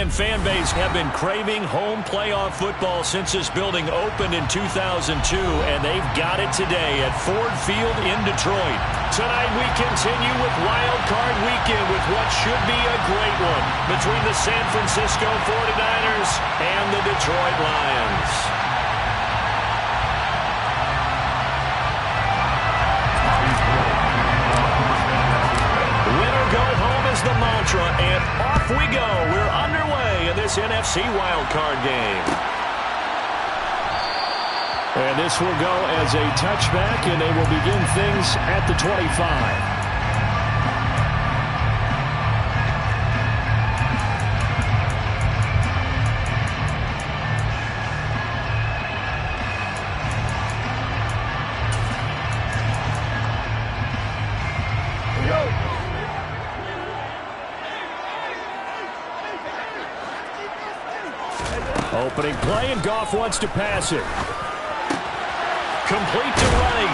Lion fan base have been craving home playoff football since this building opened in 2002, and they've got it today at Ford Field in Detroit. Tonight we continue with Wild Card Weekend with what should be a great one between the San Francisco 49ers and the Detroit Lions. The mantra, and off we go. We're underway in this NFC wildcard game. And this will go as a touchback, and they will begin things at the 25. Opening play, and Goff wants to pass it. Complete to running.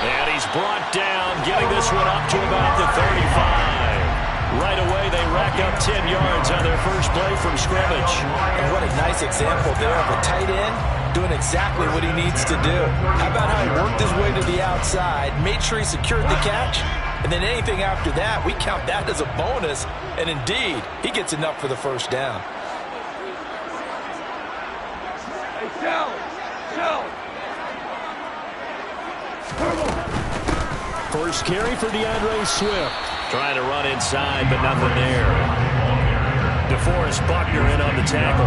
And he's brought down, getting this one up to about the 35. Right away, they rack up 10 yards on their first play from scrimmage. And what a nice example there of a tight end doing exactly what he needs to do. How about how he worked his way to the outside, made sure he secured the catch, and then anything after that, we count that as a bonus. And indeed, he gets enough for the first down. First carry for DeAndre Swift. Trying to run inside, but nothing there. DeForest Buckner in on the tackle.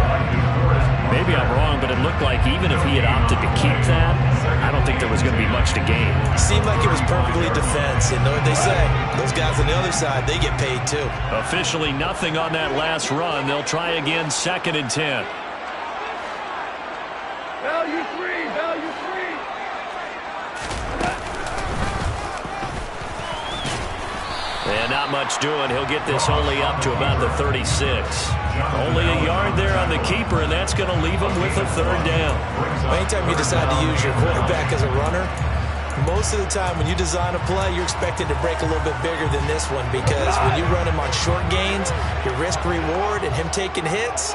Maybe I'm wrong, but it looked like even if he had opted to keep that, I don't think there was going to be much to gain. Seemed like it was perfectly defense. And know what they say? Those guys on the other side, they get paid too. Officially nothing on that last run. They'll try again, 2nd and 10. Value free. And not much doing. He'll get this only up to about the 36. Only a yard there on the keeper, and that's going to leave him with a 3rd down. Anytime you decide to use your quarterback as a runner, most of the time when you design a play, you're expected to break a little bit bigger than this one, because when you run him on short gains, your risk-reward and him taking hits,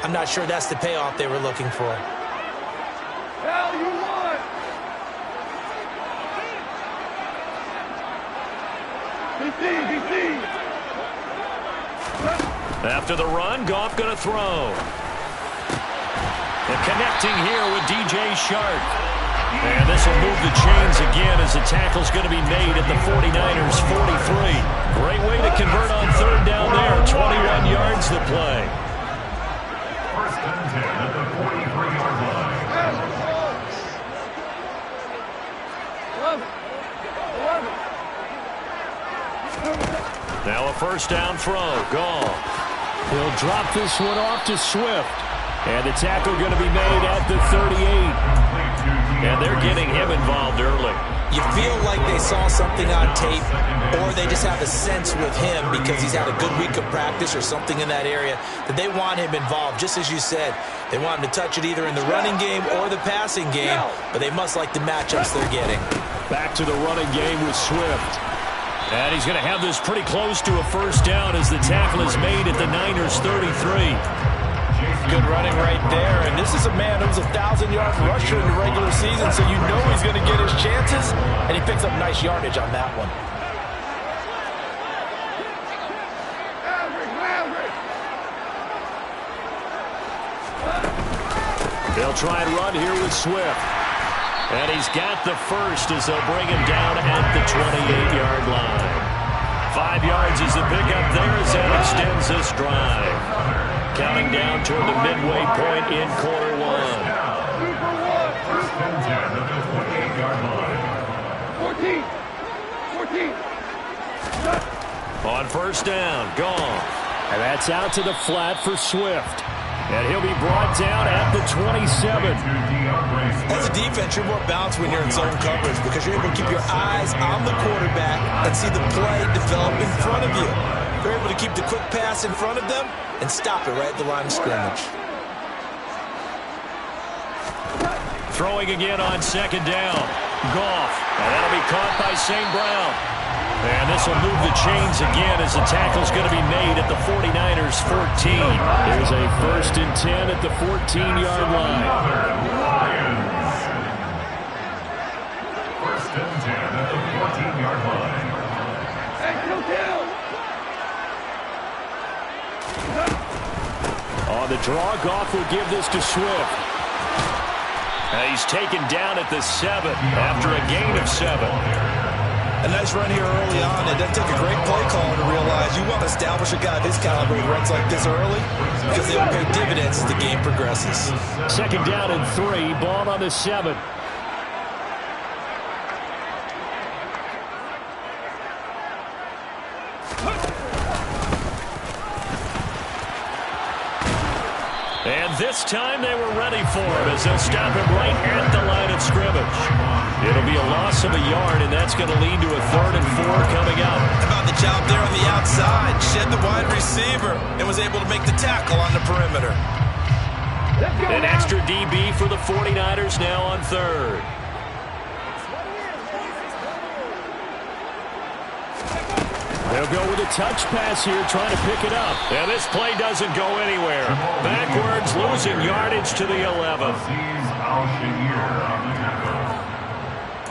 I'm not sure that's the payoff they were looking for. After the run, Goff going to throw. And connecting here with DJ Shark. And this will move the chains again as the tackle's going to be made at the 49ers 43. Great way to convert on 3rd down there. 21 yards the play. First and 10 at the 43-yard line. Now a first down throw. Goff. He'll drop this one off to Swift. And the tackle going to be made at the 38. And they're getting him involved early. You feel like they saw something on tape, or they just have a sense with him because he's had a good week of practice or something in that area that they want him involved. Just as you said, they want him to touch it either in the running game or the passing game, but they must like the matchups they're getting. Back to the running game with Swift. And he's going to have this pretty close to a first down as the tackle is made at the Niners 33. Good running right there. And this is a man who was a 1,000-yard rusher in the regular season, so you know he's going to get his chances, and he picks up nice yardage on that one. They'll try and run here with Swift. And he's got the first as they'll bring him down at the 28-yard line. 5 yards is the pickup there as that extends this drive. Counting down toward the midway point in quarter one. First and 10 at the 28-yard line. 14. On first down, Goff. And that's out to the flat for Swift. And he'll be brought down at the 27. As a defense, you're more balanced when you're in zone coverage because you're able to keep your eyes on the quarterback and see the play develop in front of you. They're able to keep the quick pass in front of them and stop it right at the line of scrimmage. Throwing again on 2nd down. Goff. And that'll be caught by St. Brown. And this will move the chains again as the tackle's going to be made at the 49ers 14. There's a 10 at the 14-yard line. First and 10 at the 14-yard line. On the draw, Goff will give this to Swift. He's taken down at the 7 after a gain of 7. A nice run here early on. It doesn't take a great play caller to realize you want to establish a guy of his caliber who runs like this early because they will pay dividends as the game progresses. Second down and 3, ball on the 7. And this time they were ready for him as they'll stop him right at the line of scrimmage. It'll be a loss of a yard, and that's going to lead to a 3rd and 4 coming up. How about the job there on the outside? Shed the wide receiver and was able to make the tackle on the perimeter. An extra DB for the 49ers now on 3rd. They'll go with a touch pass here, trying to pick it up. And this play doesn't go anywhere. Backwards, losing yardage to the 11. Aziz Al-Shahir on the tackle.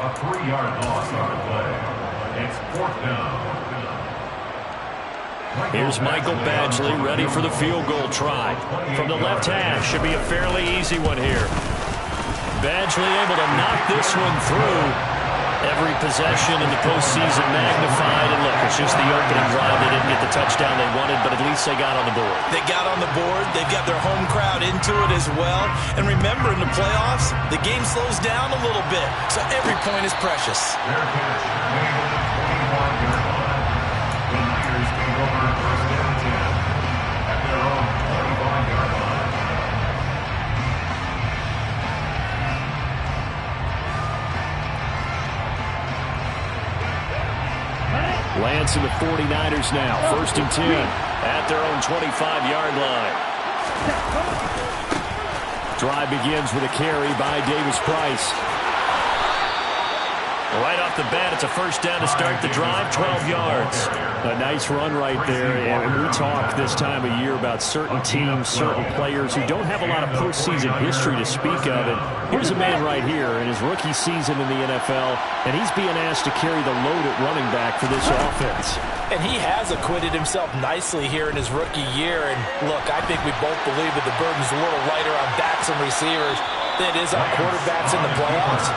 A 3-yard loss on the play. It's 4th down. Here's Michael Badgley ready for the field goal try. From the left hash, should be a fairly easy one here. Badgley able to knock this one through. Every possession in the postseason magnified. And look, it's just the opening drive. They didn't get the touchdown they wanted, but at least they got on the board. They got on the board. They've got their home crowd into it as well. And remember, in the playoffs, the game slows down a little bit, so every point is precious. Their catch made at the 21-yard line. The Niners take over 1st and 10 at their own 25-yard line. Lance and the 49ers now. 1st and 10 at their own 25-yard line. Drive begins with a carry by Davis Price. Right off the bat, it's a 1st down to start the drive, 12 yards. A nice run right there. And we talk this time of year about certain teams, certain players who don't have a lot of postseason history to speak of. And here's a man right here in his rookie season in the NFL, and he's being asked to carry the load at running back for this offense. And he has acquitted himself nicely here in his rookie year. And look, I think we both believe that the burden's a little lighter on backs and receivers than it is on quarterbacks in the playoffs.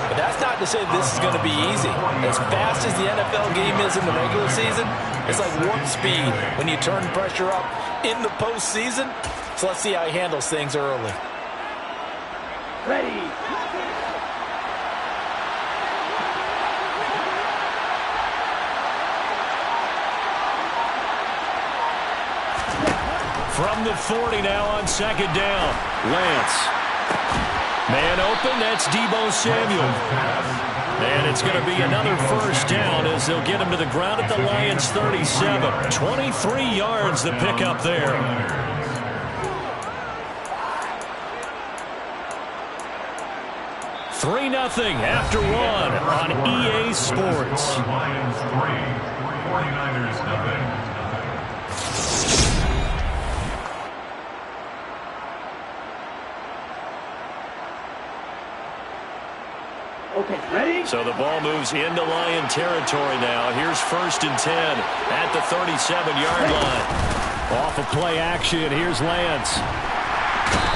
But that's not to say this is going to be easy. As fast as the NFL game is in the regular season, it's like warp speed when you turn pressure up in the postseason. So let's see how he handles things early. Ready. From the 40 now on 2nd down. Lance. Man open, that's Deebo Samuel. And it's going to be another 1st down as they'll get him to the ground at the Lions' 37. 23 yards to pick up there. Three 3-0 after one on EA Sports. Lions 3, 49ers nothing. Okay, ready? So the ball moves into Lion territory now. Here's 1st and 10 at the 37-yard line. Off of play action, here's Lance.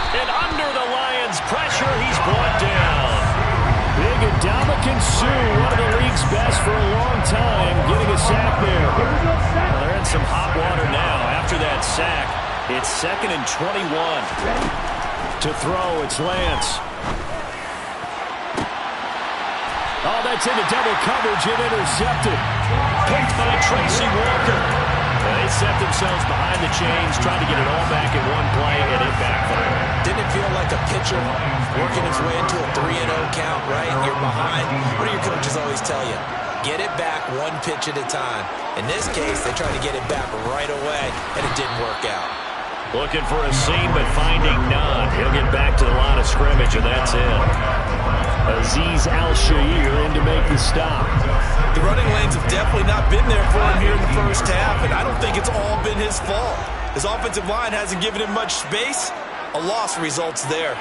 And under the Lions' pressure, he's brought down. Big Ndamukong Suh, one of the league's best for a long time, getting a sack there. Well, they're in some hot water now after that sack. It's 2nd and 21. To throw, it's Lance. Oh, that's into double coverage and intercepted. Picked by Tracy Walker. They set themselves behind the chains, trying to get it all back in one play, and it backfired. Didn't it feel like a pitcher working his way into a 3-0 count, right? You're behind. What do your coaches always tell you? Get it back one pitch at a time. In this case, they tried to get it back right away, and it didn't work out. Looking for a seam, but finding none. He'll get back to the line of scrimmage, and that's it. Aziz Al-Shahir in to make the stop. The running lanes have definitely not been there for him here in the first half, and I don't think it's all been his fault. His offensive line hasn't given him much space, A loss results there.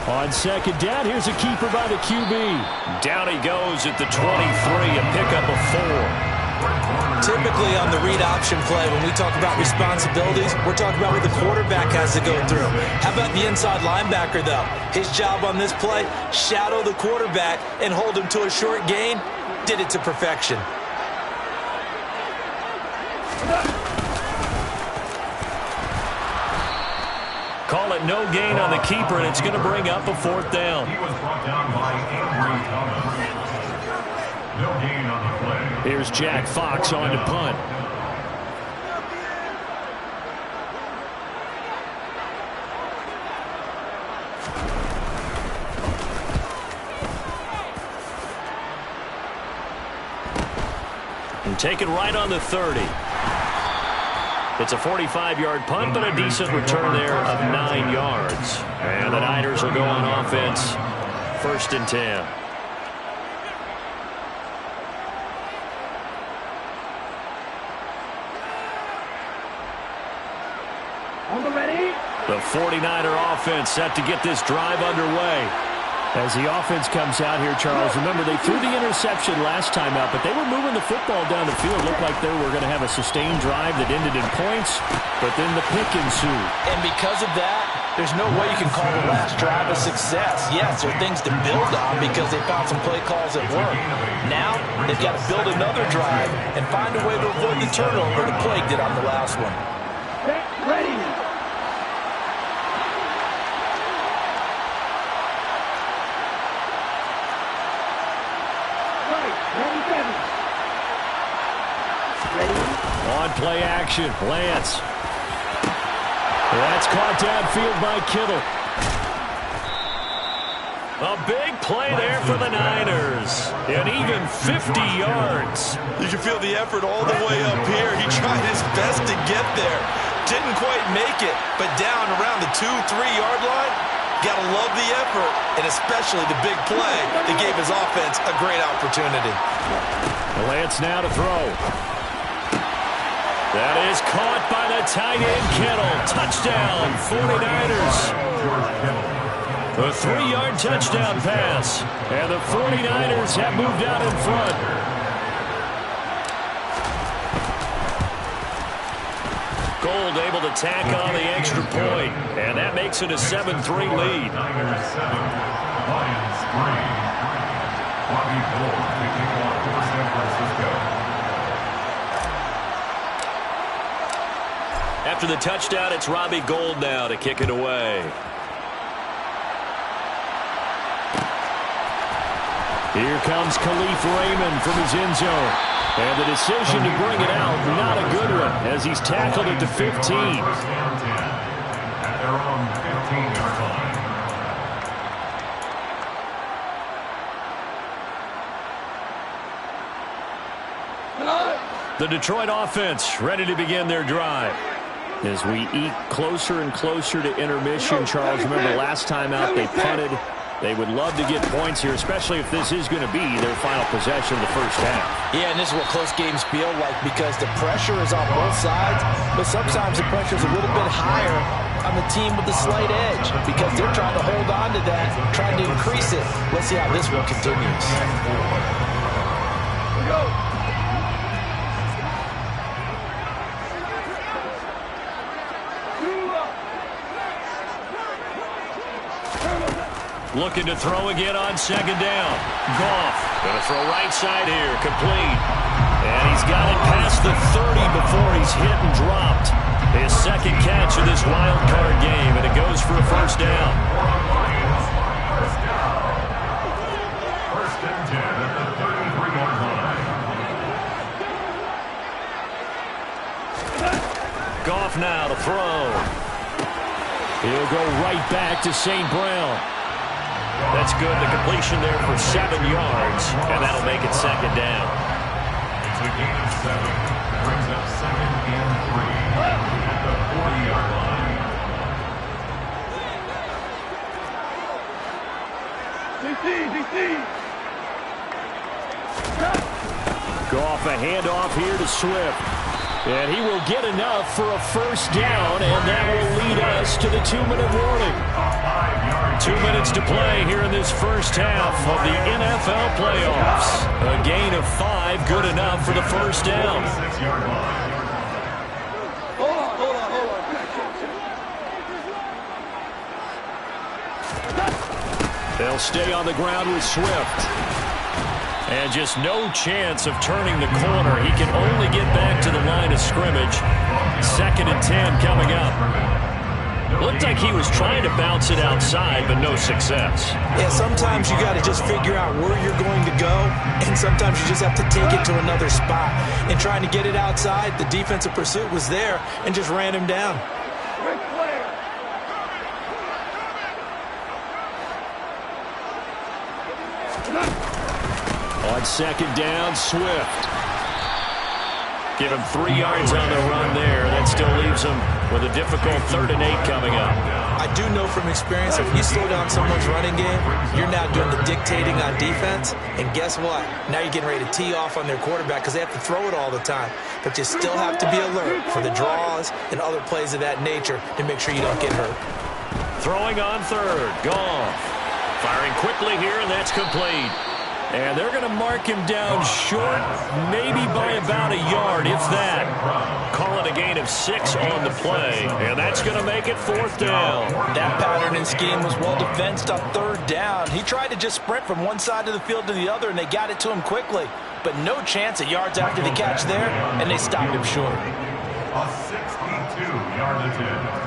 On second down, here's a keeper by the QB. Down he goes at the 23, a pickup of 4. Typically on the read option play, when we talk about responsibilities, we're talking about what the quarterback has to go through. How about the inside linebacker, though? His job on this play, shadow the quarterback and hold him to a short gain. Did it to perfection. Call it no gain on the keeper, and it's going to bring up a 4th down. He was brought down by Avery Thomas. No gain on the play. Here's Jack Fox on to punt. And take it right on the 30. It's a 45-yard punt, but a decent return there of 9 yards. And the Niners will go on offense, 1st and 10. On the ready. The 49er offense set to get this drive underway. As the offense comes out here, Charles, remember they threw the interception last time out, but they were moving the football down the field. It looked like they were going to have a sustained drive that ended in points, but then the pick ensued. And because of that, there's no way you can call the last drive a success. Yes, there are things to build on because they found some play calls that work. Now, they've got to build another drive and find a way to avoid the turnover the plague did on the last one. Get ready. On play action, Lance. That's caught downfield by Kittle. A big play there for the Niners. And even 50 yards. You can feel the effort all the way up here. He tried his best to get there. Didn't quite make it, but down around the 2-3 yard line, gotta love the effort, and especially the big play that gave his offense a great opportunity. Lance now to throw. That is caught by the tight end, Kittle. Touchdown, 49ers. A 3-yard touchdown pass. And the 49ers have moved out in front. Gold able to tack on the extra point. And that makes it a 7-3 lead. Niners 7, Lions 3. Bobby Gold taking off for San Francisco. After the touchdown, it's Robbie Gould now to kick it away. Here comes Khalif Raymond from his end zone. And the decision to bring it out, not a good one, as he's tackled at the 15. First down 10 at their own 15-yard line. The Detroit offense ready to begin their drive. As we eke closer and closer to intermission, Charles, remember last time out they punted. They would love to get points here, especially if this is going to be their final possession of the first half. Yeah, and this is what close games feel like because the pressure is on both sides, but sometimes the pressure is a little bit higher on the team with the slight edge because they're trying to hold on to that, trying to increase it. Let's see how this one continues. Looking to throw again on second down. Goff going to throw right side here, complete. And he's got it past the 30 before he's hit and dropped. His second catch of this wild card game, and it goes for a first down. First and 10 at the 33-yard line. Goff now to throw. He'll go right back to St. Brown. That's good. The completion there for 7 yards, and that'll make it second down. It's a gain of 7. Brings up 2nd and 3 at the 40-yard line. DC. Goff a handoff here to Swift. And he will get enough for a first down, and that will lead us to the 2-minute warning. 2 minutes to play here in this first half of the NFL playoffs. A gain of 5, good enough for the first down. They'll stay on the ground with Swift. And just no chance of turning the corner. He can only get back to the line of scrimmage. 2nd and 10 coming up. Looked like he was trying to bounce it outside, but no success. Yeah, sometimes you got to just figure out where you're going to go, and sometimes you just have to take it to another spot. And trying to get it outside, the defensive pursuit was there and just ran him down. On 2nd down, Swift. Give him 3 yards on the run there. That still leaves him with a difficult 3rd and 8 coming up. I do know from experience, if you slow down someone's running game, you're now doing the dictating on defense. And guess what? Now you're getting ready to tee off on their quarterback because they have to throw it all the time. But you still have to be alert for the draws and other plays of that nature to make sure you don't get hurt. Throwing on 3rd. Goff. Firing quickly here, and that's complete. And they're going to mark him down short, maybe by about a yard, if that. Call it a gain of 6 on the play, and that's going to make it 4th down. That pattern and scheme was well defensed on 3rd down. He tried to just sprint from one side of the field to the other, and they got it to him quickly. But no chance of yards after the catch there, and they stopped him short. A 62-yard attempt.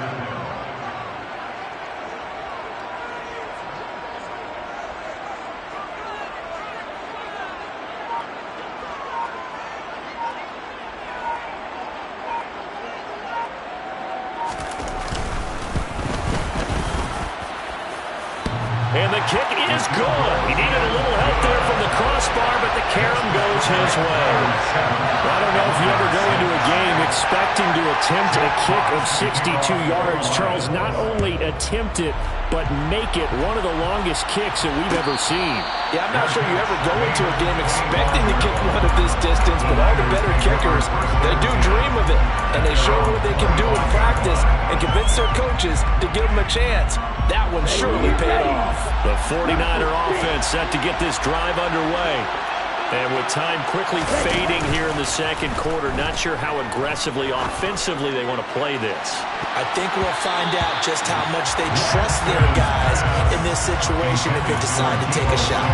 And the kick is good. He needed a little help there from the crossbar, but the carom goes his way. I don't know if you ever go into a game expecting to attempt a kick of 62 yards. Charles, not only attempt it, but make it one of the longest kicks that we've ever seen. Yeah, I'm not sure you ever go into a game expecting to kick one of this distance, but all the better kickers, they do dream of it, and they show what they can do in practice and convince their coaches to give them a chance. That one surely paid off. The 49er offense set to get this drive underway. And with time quickly fading here in the 2nd quarter, not sure how aggressively, offensively they want to play this. I think we'll find out just how much they trust their guys in this situation if they decide to take a shot.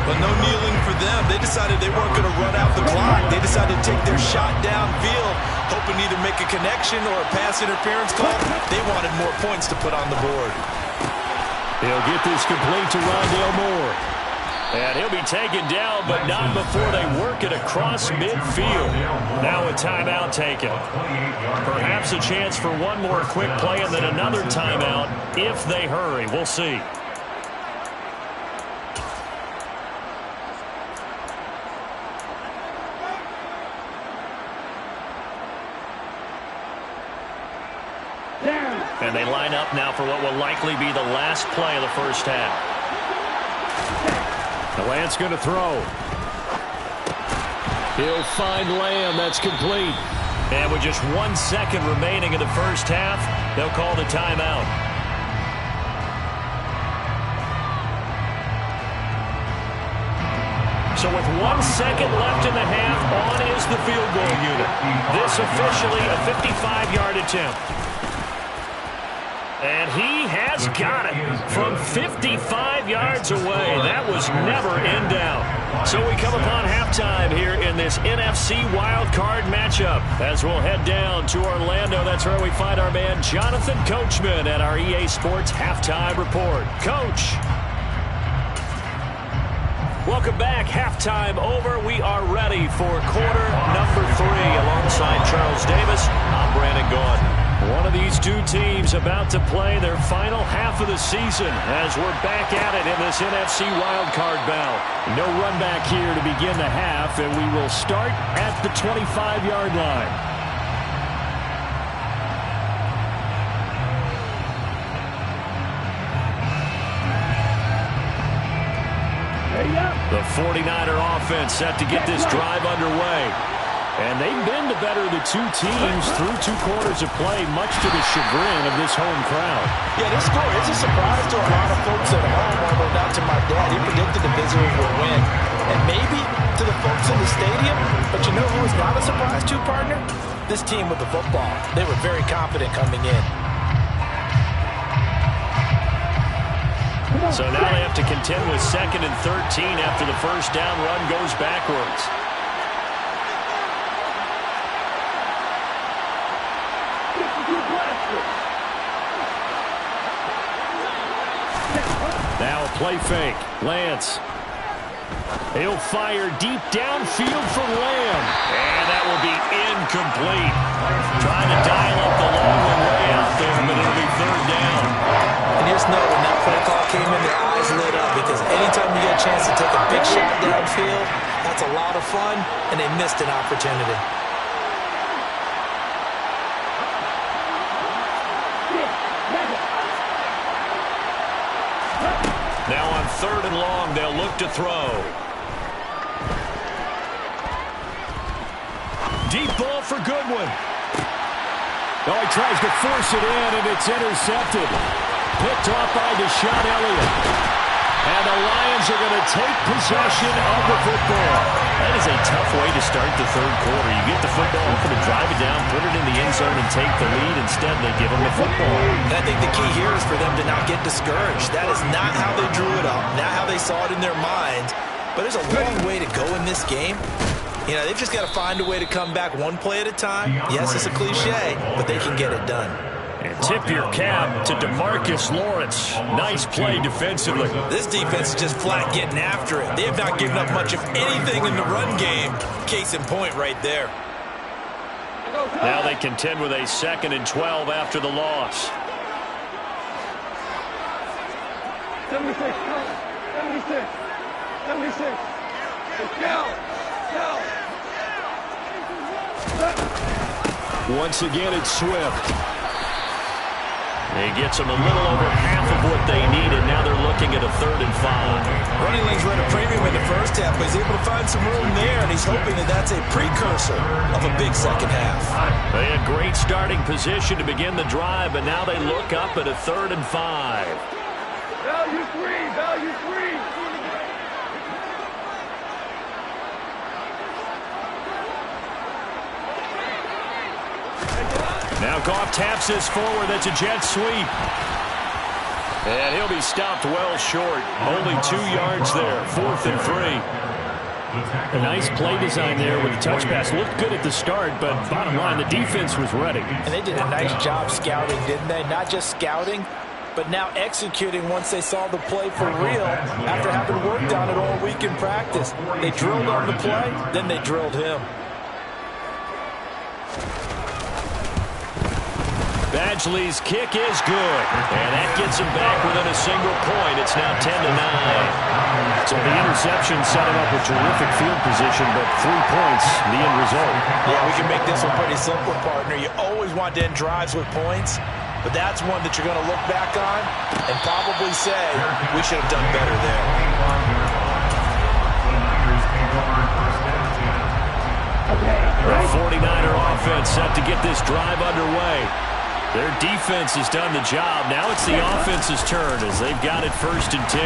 But no kneeling for them. They decided they weren't going to run out the clock. They decided to take their shot downfield, hoping to either make a connection or a pass interference call. They wanted more points to put on the board. He'll get this complete to Rondale Moore. And he'll be taken down, but not before they work it across midfield. Now a timeout taken. Perhaps a chance for one more quick play and then another timeout if they hurry. We'll see. And they line up now for what will likely be the last play of the first half. The Lance going to throw. He'll find Lamb. That's complete. And with just 1 second remaining in the first half, they'll call the timeout. So with 1 second left in the half, on is the field goal unit. This officially a 55-yard attempt. And he has got it from 55 yards away. That was never in doubt. So we come upon halftime here in this NFC wildcard matchup. As we'll head down to Orlando, that's where we find our man Jonathan Coachman at our EA Sports Halftime Report. Coach. Welcome back. Halftime over. We are ready for quarter number 3. Alongside Charles Davis, I'm Brandon Gaudin. One of these two teams about to play their final half of the season as we're back at it in this NFC wildcard bout. No run back here to begin the half, and we will start at the 25-yard line. The 49er offense set to get this drive underway. And they've been the better of the two teams through 2 quarters of play, much to the chagrin of this home crowd. Yeah, this score is a surprise to a lot of folks at home, although not to my dad. He predicted the visitors would win. And maybe to the folks in the stadium, but you know who was not a surprise to, partner? This team with the football. They were very confident coming in. So now they have to contend with 2nd and 13 after the first down run goes backwards. Now a play fake. Lance. He'll fire deep downfield for Lamb. And that will be incomplete. Trying to dial up the long one way out there, but it'll be 3rd down. And just know when that play call came in, their eyes lit up, because anytime you get a chance to take a big shot downfield, that's a lot of fun, and they missed an opportunity. Now on 3rd and long, they'll look to throw. Deep ball for Goodwin. Oh, he tries to force it in, and it's intercepted. Picked off by Deshaun Elliott. And the Lions are going to take possession of the football. That is a tough way to start the 3rd quarter. You get the football, open to drive it down, put it in the end zone, and take the lead. Instead, they give them the football. And I think the key here is for them to not get discouraged. That is not how they drew it up, not how they saw it in their minds. But there's a long way to go in this game. You know, they've just got to find a way to come back one play at a time. Yes, it's a cliche, but they can get it done. And tip your cap to DeMarcus Lawrence. Nice play defensively. This defense is just flat getting after it. They have not given up much of anything in the run game. Case in point right there. Now they contend with a 2nd and 12 after the loss. 76, 76, 76. Let's go. Once again, it's Swift. He gets them a little over half of what they needed. Now they're looking at a 3rd and 5. Running lanes were at a premium in the first half, but he's able to find some room there, and he's hoping that that's a precursor of a big second half. They had great starting position to begin the drive, but now they look up at a 3rd and 5. Value 3, value 3. Now Goff taps this forward. That's a jet sweep. And he'll be stopped well short. Only 2 yards there. 4th and 3. A nice play design there with the touch pass. Looked good at the start, but bottom line, the defense was ready. And they did a nice job scouting, didn't they? Not just scouting, but now executing once they saw the play for real after having worked on it all week in practice. They drilled on the play, then they drilled him. Badgley's kick is good. And that gets him back within a single point. It's now 10-9. So the interception set him up with terrific field position, but 3 points, the end result. Yeah, we can make this one pretty simple, partner. You always want to end drives with points, but that's one that you're going to look back on and probably say, we should have done better there. The 49er offense set to get this drive underway. Their defense has done the job. Now it's the offense's turn as they've got it 1st and 10.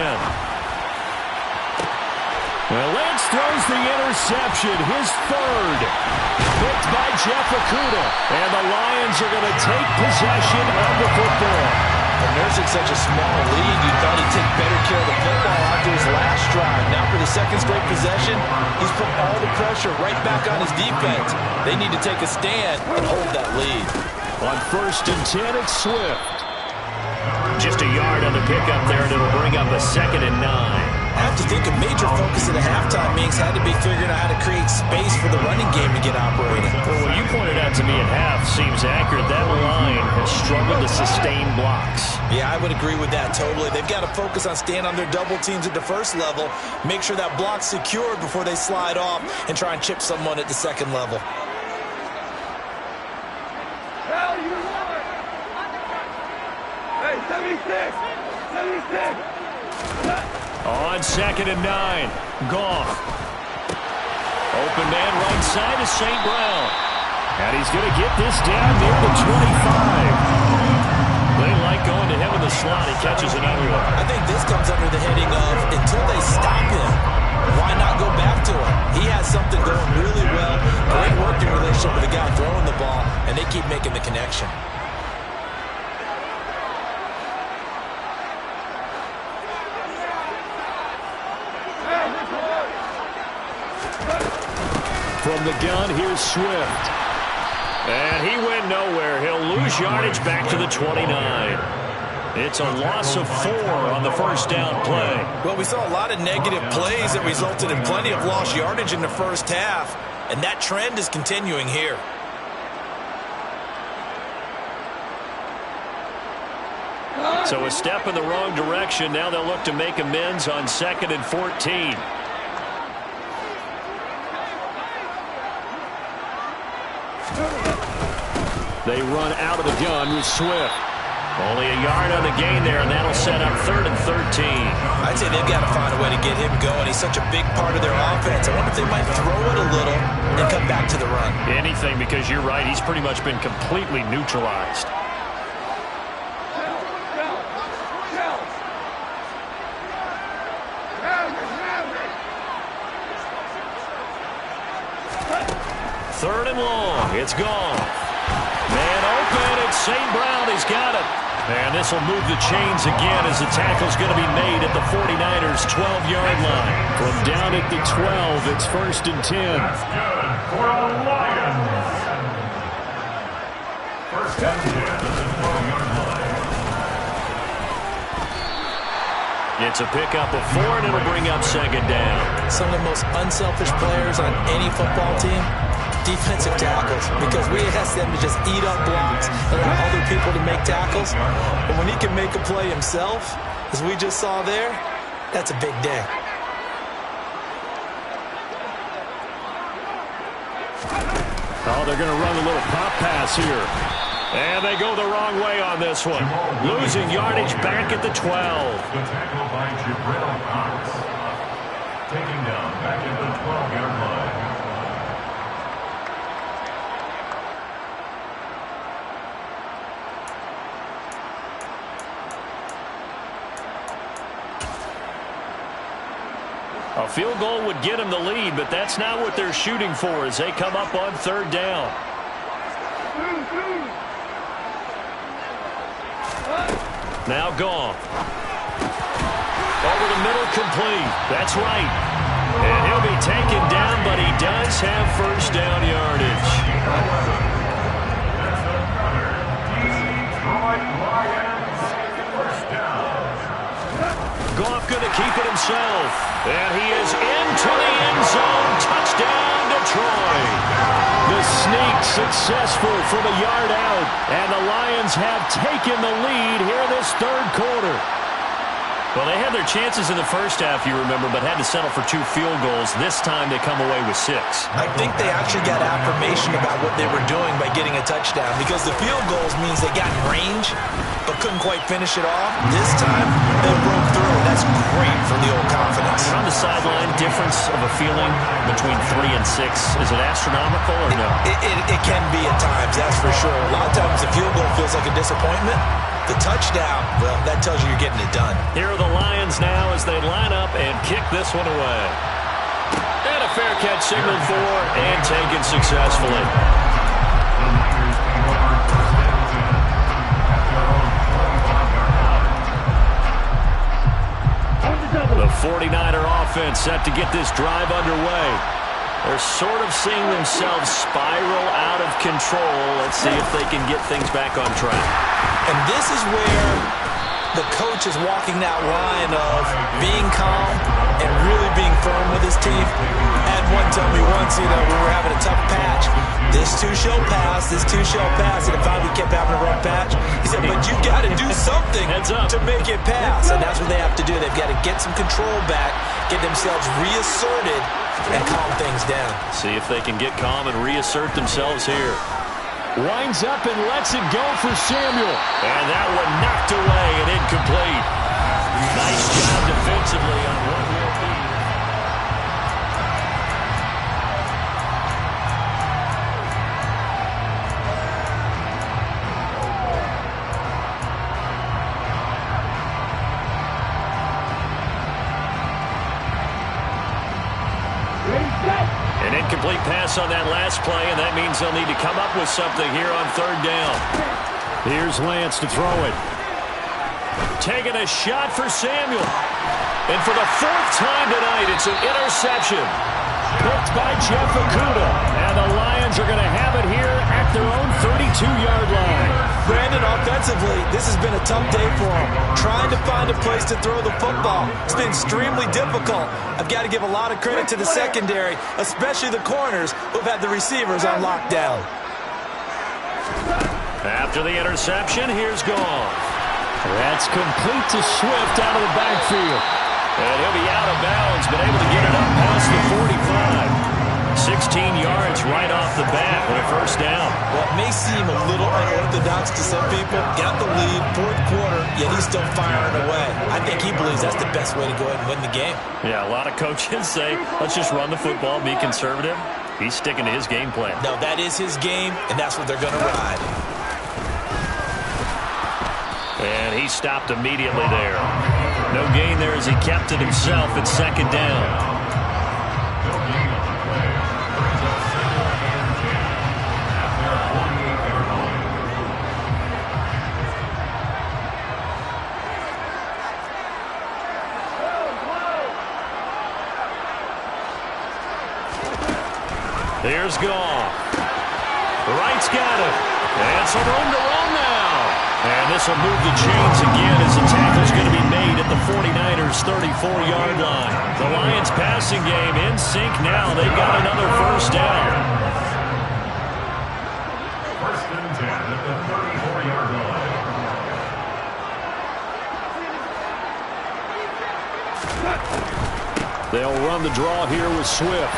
Well, Lance throws the interception, his 3rd. Picked by Jeff Okudah. And the Lions are going to take possession of the football. And nursing such a small lead, you thought he'd take better care of the football after his last drive. Now for the 2nd straight possession, he's put all the pressure right back on his defense. They need to take a stand and hold that lead. On 1st and 10, it's Swift. Just a yard on the pickup there, and it'll bring up a 2nd and 9. I have to think a major focus at the halftime meetings had to be figuring out how to create space for the running game to get operating. Well, what you pointed out to me at half seems accurate. That line has struggled to sustain blocks. Yeah, I would agree with that totally. They've got to focus on staying on their double teams at the first level, make sure that block's secured before they slide off and try and chip someone at the 2nd level. Value 1. Hey, 76, 76. On 2nd and 9. Goff. Open man right side is St. Brown. And he's going to get this down near the 25. They like going to him in the slot. He catches another one. I think this comes under the heading of until they stop him, why not go back to him? He has something going really well. Great working relationship with the guy throwing the ball, and they keep making the connection. From the gun, here's Swift. And he went nowhere. He'll lose yardage back to the 29. It's a loss of 4 on the first down play. Well, we saw a lot of negative plays that resulted in plenty of lost yardage in the first half, and that trend is continuing here. So a step in the wrong direction. Now they'll look to make amends on 2nd and 14. They run out of the gun with Swift. Only a yard on the gain there, and that'll set up 3rd and 13. I'd say they've got to find a way to get him going. He's such a big part of their offense. I wonder if they might throw it a little and come back to the run. Anything, because you're right. He's pretty much been completely neutralized. Third and long. It's gone. Man open. It's St. Brown. He's got it. And this will move the chains again as the tackle's going to be made at the 49ers' 12-yard line. From down at the 12, it's 1st and 10. That's good for the Lions. 1st and 10 at the 12-yard line. It's a pickup of 4, and it'll bring up 2nd down. Some of the most unselfish players on any football team, defensive tackles, because we ask them to just eat up blocks, allow other people to make tackles. But when he can make a play himself, as we just saw there, that's a big day. Oh, they're going to run a little pop pass here. And they go the wrong way on this one. Losing yardage back at the 12. The tackle by Jabril Cox. Taking down back at the 12-yard line. A field goal would get them the lead, but that's not what they're shooting for as they come up on 3rd down. Now Goff. Over the middle, complete. That's right. And he'll be taken down, but he does have 1st down yardage. Goff going to keep it himself. And he is into the end zone. Touchdown, Detroit. The sneak successful from a yard out. And the Lions have taken the lead here this 3rd quarter. Well, they had their chances in the first half, you remember, but had to settle for 2 field goals. This time they come away with 6. I think they actually got affirmation about what they were doing by getting a touchdown, because the field goals means they got in range but couldn't quite finish it off. This time they broke through. That's great for the old confidence. On the sideline, difference of a feeling between 3 and 6. Is it astronomical or no? It can be at times, that's for sure. A lot of times the field goal feels like a disappointment. The touchdown, well, that tells you you're getting it done. Here are the Lions now as they line up and kick this one away. And a fair catch signaled for and taken successfully. The 49er offense set to get this drive underway. They're sort of seeing themselves spiral out of control. Let's see if they can get things back on track. And this is where the coach is walking that line of being calm and really being firm with his team. And one told me once, we were having a tough patch. This too shall pass, this too shall pass. And finally we kept having a rough patch. He said, but you got to do something to make it pass. And that's what they have to do. They've got to get some control back, get themselves reasserted, and calm things down. See if they can get calm and reassert themselves here. Winds up and lets it go for Samuel. And that one knocked away and incomplete. Nice job defensively on what will be. loss on that last play, and that means they'll need to come up with something here on third down. Here's Lance to throw it. Taking a shot for Samuel. And for the fourth time tonight, it's an interception. Picked by Jeff Okudah. And the Lions are going to have it here at their own 32-yard line. Brandon, offensively, this has been a tough day for him. Trying to find a place to throw the football. It's been extremely difficult. I've got to give a lot of credit to the secondary, especially the corners who've had the receivers on lockdown. After the interception, here's Goff. That's complete to Swift out of the backfield. And he'll be out of bounds, but able to get it up past the 45. 16 yards right off the bat with a first down. Well, it may seem a little unorthodox to some people. Got the lead, fourth quarter, yet he's still firing away. I think he believes that's the best way to go ahead and win the game. Yeah, a lot of coaches say, let's just run the football, be conservative. He's sticking to his game plan. No, that is his game, and that's what they're going to ride. And he stopped immediately there. No gain there as he kept it himself at second down. Here's Goff. Right's got it. And some room to run now. And this will move the chains again as the tackle's going to be made at the 49ers' 34-yard line. The Lions passing game in sync now. They've got another first down. First and 10 at the 34-yard line. They'll run the draw here with Swift.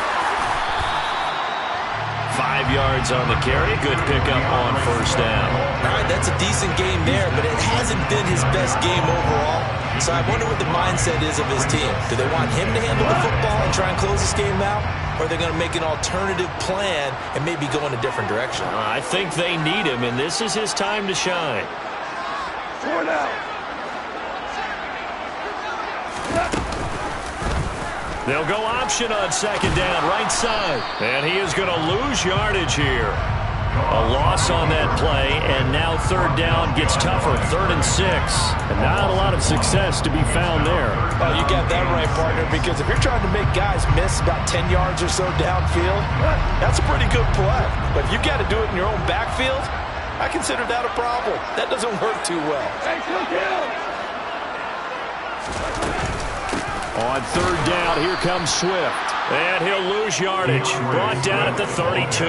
5 yards on the carry. Good pickup on first down. All right, that's a decent game there, but it hasn't been his best game overall. So I wonder what the mindset is of his team. Do they want him to handle the football and try and close this game out? Or are they going to make an alternative plan and maybe go in a different direction? I think they need him, and this is his time to shine. 4 now. They'll go option on second down, right side. And he is going to lose yardage here. A loss on that play, and now third down gets tougher, 3rd and 6. And not a lot of success to be found there. Oh, you got that right, partner, because if you're trying to make guys miss about 10 yards or so downfield, that's a pretty good play. But if you've got to do it in your own backfield, I consider that a problem. That doesn't work too well. Hey, look out! On third down, here comes Swift. And he'll lose yardage. Brought down at the 32.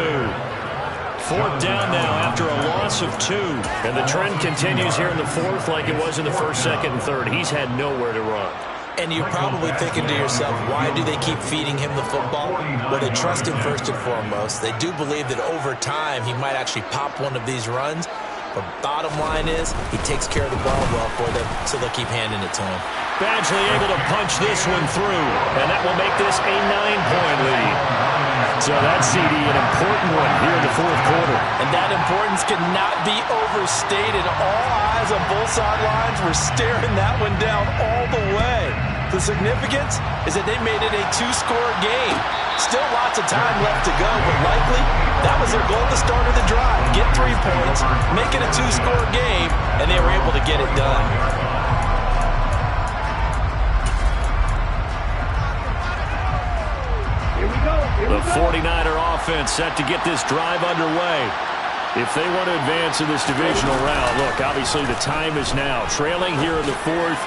4th down now after a loss of 2. And the trend continues here in the 4th like it was in the 1st, 2nd, and 3rd. He's had nowhere to run. And you're probably thinking to yourself, why do they keep feeding him the football? Well, they trust him first and foremost. They do believe that over time he might actually pop one of these runs. But bottom line is, he takes care of the ball well for them, so they'll keep handing it to him. Badgley able to punch this one through, and that will make this a 9-point lead. So that CD, an important one here in the 4th quarter. And that importance cannot be overstated. All eyes on both sidelines were staring that one down all the way. The significance is that they made it a 2-score game. Still lots of time left to go, but likely that was their goal at the start of the drive. Get 3 points, make it a 2-score game, and they were able to get it done. The 49er offense set to get this drive underway. If they want to advance in this divisional round, look, obviously the time is now. Trailing here in the 4th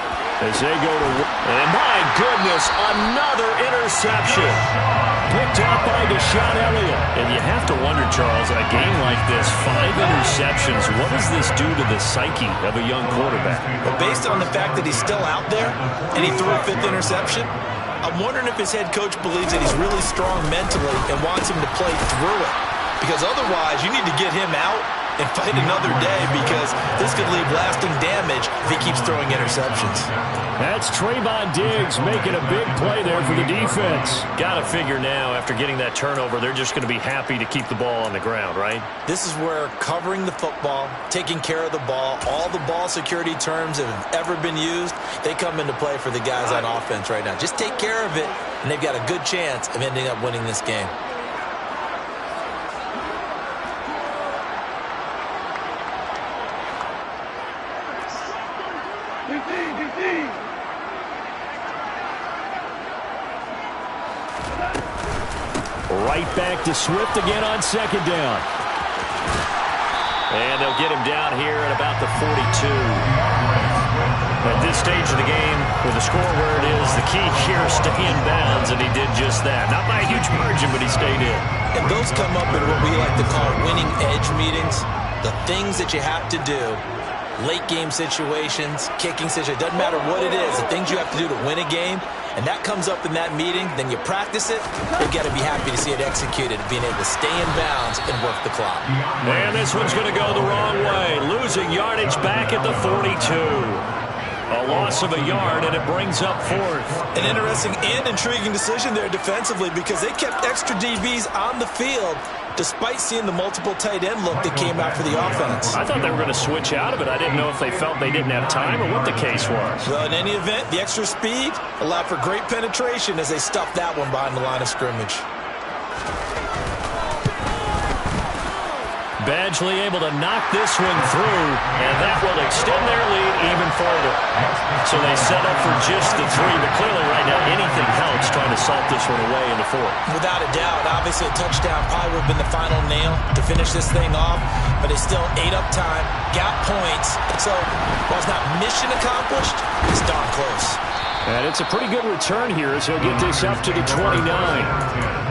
as they go to... And my goodness, another interception. Picked up by Deshaun Elliott. And you have to wonder, Charles, in a game like this, 5 interceptions, what does this do to the psyche of a young quarterback? But based on the fact that he's still out there and he threw a 5th interception, I'm wondering if his head coach believes that he's really strong mentally and wants him to play through it. Because otherwise, you need to get him out and fight another day, because this could leave lasting damage if he keeps throwing interceptions. That's Trayvon Diggs making a big play there for the defense. Got to figure now, after getting that turnover, they're just going to be happy to keep the ball on the ground, right? This is where covering the football, taking care of the ball, all the ball security terms that have ever been used, they come into play for the guys on offense right now. Just take care of it, and they've got a good chance of ending up winning this game. Right back to Swift again on second down. And they'll get him down here at about the 42. At this stage of the game, with the score where it is, the key here is stay in bounds, and he did just that. Not by a huge margin, but he stayed in. And those come up in what we like to call winning edge meetings. The things that you have to do, late game situations, kicking situations, doesn't matter what it is, the things you have to do to win a game, and that comes up in that meeting, then you practice it, you've got to be happy to see it executed, being able to stay in bounds and work the clock. And this one's going to go the wrong way, losing yardage back at the 42. A loss of a yard, and it brings up fourth. An interesting and intriguing decision there defensively because they kept extra DBs on the field despite seeing the multiple tight end look that came out for the offense. I thought they were going to switch out of it. I didn't know if they felt they didn't have time or what the case was. Well, in any event, the extra speed allowed for great penetration as they stuffed that one behind the line of scrimmage. Badgley able to knock this one through, and that will extend their lead even further. So they set up for just the 3, but clearly right now anything helps trying to salt this one away in the fourth. Without a doubt, obviously a touchdown probably would have been the final nail to finish this thing off, but they still ate up time, got points, so while it's not mission accomplished, it's darn close. And it's a pretty good return here as he'll get this up to the 29.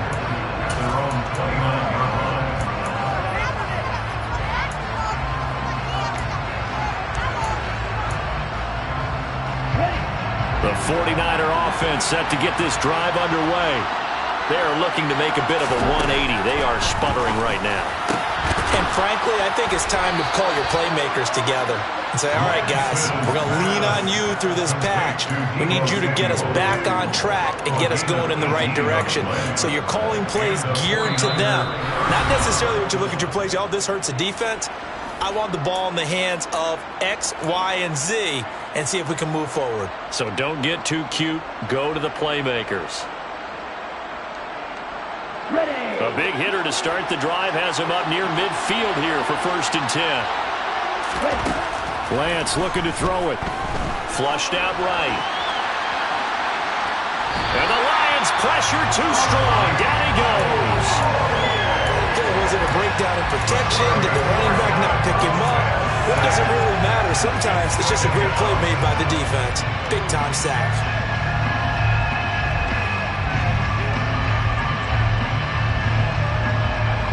The 49er offense set to get this drive underway. They are looking to make a bit of a 180. They are sputtering right now. And frankly, I think it's time to call your playmakers together and say, all right, guys, we're going to lean on you through this patch. We need you to get us back on track and get us going in the right direction. So you're calling plays geared to them. Not necessarily what you look at your plays, oh, this hurts the defense. I want the ball in the hands of X, Y, and Z and see if we can move forward. So don't get too cute. Go to the playmakers. Ready. A big hitter to start the drive has him up near midfield here for 1st and 10. Lance looking to throw it. Flushed out right. And the Lions pressure too strong. Down he goes. Was it a breakdown in protection? Did the running back not pick him up? What does it really matter? Sometimes it's just a great play made by the defense. Big-time sack.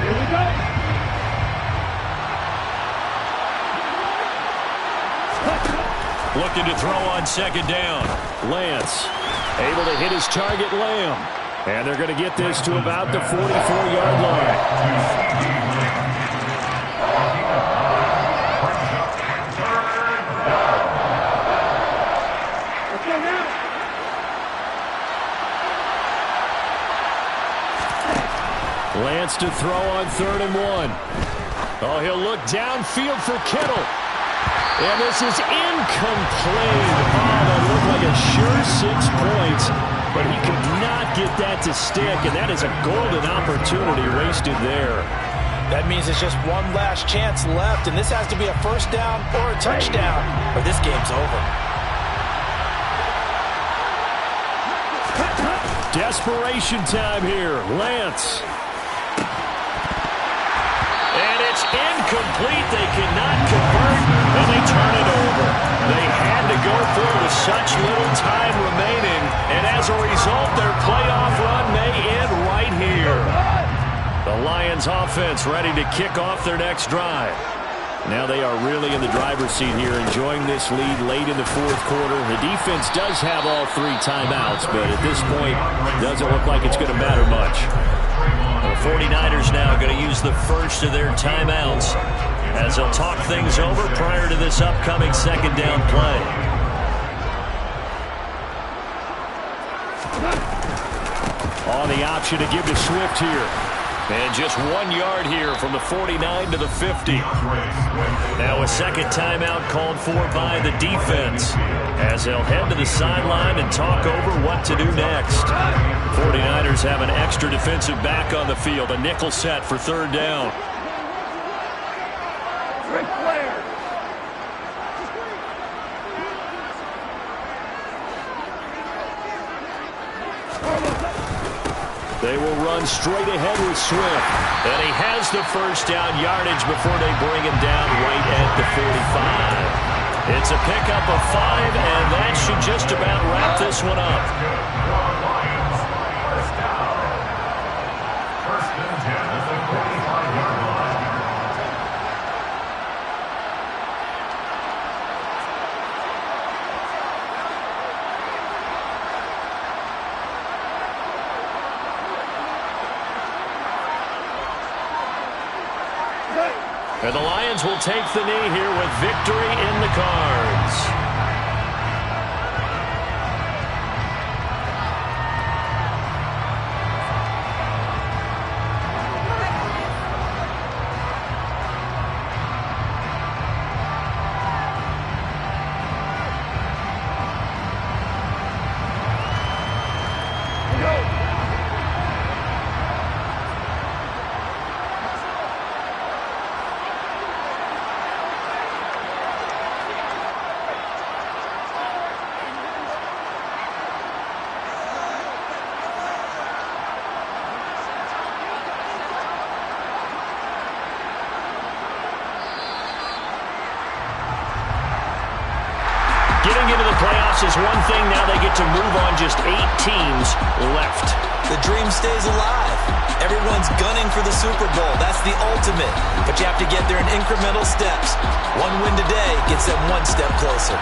Here we go. Looking to throw on 2nd down. Lance able to hit his target, Lamb. And they're going to get this to about the 44-yard line. Lance to throw on 3rd and 1. Oh, he'll look downfield for Kittle. And this is incomplete. Oh, that looked like a sure 6 points. But he could not get that to stick, and that is a golden opportunity wasted there. That means it's just one last chance left, and this has to be a 1st down or a touchdown, or this game's over. Desperation time here. Lance. And it's incomplete. They cannot convert, and they turn it over. They had to go for it with such little time remaining, and as a result, their playoff run may end right here. The Lions offense ready to kick off their next drive. Now they are really in the driver's seat here, enjoying this lead late in the 4th quarter. The defense does have all 3 timeouts, but at this point, doesn't look like it's going to matter much. The 49ers now going to use the first of their timeouts as they'll talk things over prior to this upcoming 2nd down play. On the option to give to Swift here. And just 1 yard here from the 49 to the 50. Now a 2nd timeout called for by the defense as they'll head to the sideline and talk over what to do next. 49ers have an extra defensive back on the field. A nickel set for 3rd down. They will run straight ahead with Swift. And he has the first down yardage before they bring him down right at the 45. It's a pickup of 5, and that should just about wrap this one up. First down. First and 10 at the 45-yard line. And the Lions will take the knee here with victory in the cards. Getting into the playoffs is one thing. Now they get to move on. Just 8 teams left. The dream stays alive. Everyone's gunning for the Super Bowl. That's the ultimate. But you have to get there in incremental steps. One win today gets them one step closer.